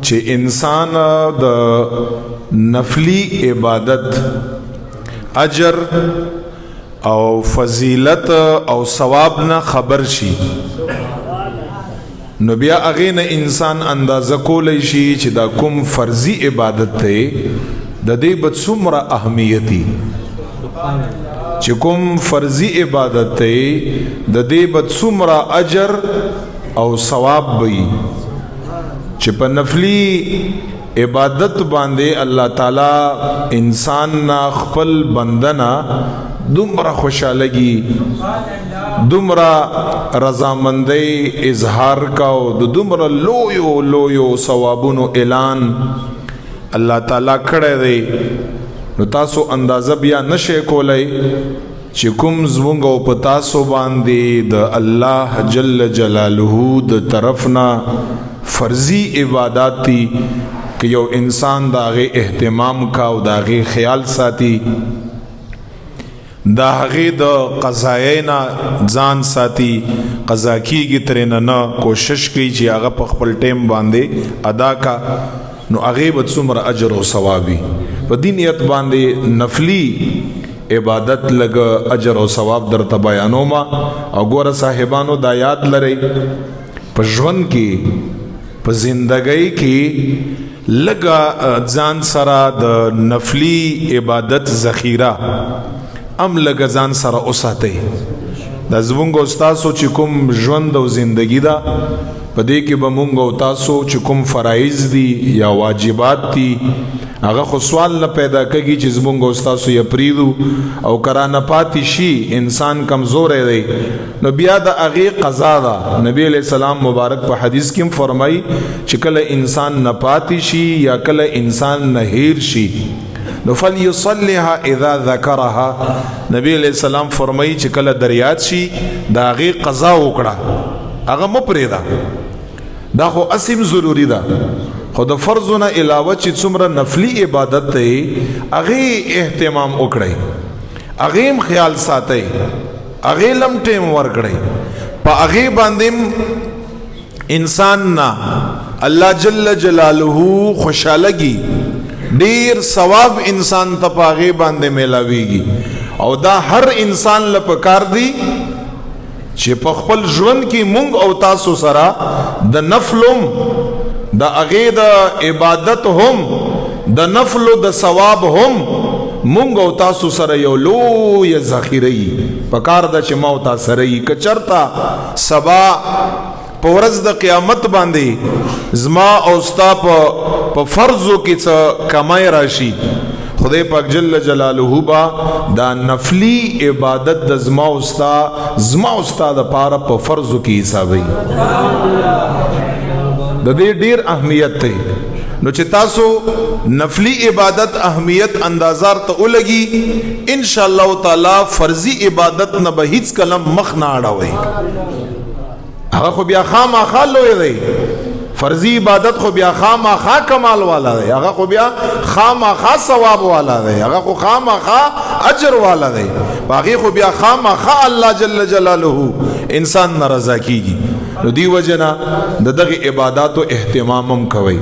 چې انسان د نفلی عبادت اجر او فضیلت او ثواب نه خبر شي نو بیا هغې نه انسان اندازه کولی شي چې دا کوم فرضي عبادت دی د دې به څومره اهمیتي چې کوم فرضي عبادت دی د دې به څومره اجر او ثواب وي چې په نفلی عبادت باندې الله تعالی انسان نا خپل بندنا دومره خوشالګي دومره رضامندۍ اظهار کاو د دومره لویو ثوابونو اعلان الله تعالی کړی دی نو تاسو اندازه بیا نشئ کولای چې کوم زمونږ او په تاسو باندې د الله جل جلاله د طرفنا فرضی عبادات دي کہ یو انسان داغه اهتمام کا او داغه خیال ساتي داغه د قضاینا ځان ساتي قضا کیږي ترنه نه کوشش کوي چې هغه په خپل ټیم باندې ادا کا نو هغه به څومره اجر او ثوابي په دینیت باندې نفلی عبادت لګ اجر او ثواب درته بیانوم او ګوره صاحبانو دا یاد لرئ په ژوند کې په زندګۍ کې لګا ځان سره د نفلی عبادت ذخیره ام لګا ځان سره اوساتئ د زمونږ استادو چې کوم ژوند او زندگی دا پدې کې به مونږ او تاسو چې کوم فرایض دي یا واجبات دي هغه خو سوال نه پیدا کوي چې زمونږ او تاسو یې پریدو او کرانه پاتې شي انسان کمزور دی نو بیا د هغه قضا ده نبی علیہ السلام مبارک په حدیث کې فرمایي چې کله انسان نه پاتې شي یا کله انسان نه هیر شي نو فلیصلیها اذا ذکرها نبی علیہ السلام فرمایي چې کله دریات شي د هغه قضا وکړه هغه مپریدا دا خو اسیم ضروری ده خو د فرضونه علاوه چې څومره نفلی عبادت دی هغه اهتمام وکړئ هغه خیال ساتئ هغه لم ټیم ورکړئ په هغه باندې انسان نا الله جل جلاله خوشالګي ډیر ثواب انسان ته په هغه باندې ملاويږي او دا هر انسان لپاره دی چې په خپل ژوند کې مونږ او تاسو سره د نفلم د هغه د عبادت هم د نفل د ثواب هم مونږ او تاسو سره یو لوی ذخیره په کار د چې مو تاسو سره کچرتا سبا په ورځ د قیامت باندې زما او ستا په فرضو کې څه کمای راشي خدای پاک جل جلاله با دا نفلی عبادت د زما او ستا د پاره په فرضو کې حسابي د دې ډیر اهمیت دی نو چې تاسو نفلی عبادت اهمیت اندازار ته ولګي ان شاء الله تعالی فرضی عبادت نه به هیڅ کلم مخ نه اړوي هغه خو بیا خامخا لوی دی فرضی عبادت خو بیا خامخا کمال والا دی هغه خو بیا خامخا ثواب والا دی هغه خو خامخا اجر والا دی باقي خو بیا خامخا الله جل جلاله انسان ناراضه کیږي نو دی وجنا د دغه عبادت او اهتمام هم کوي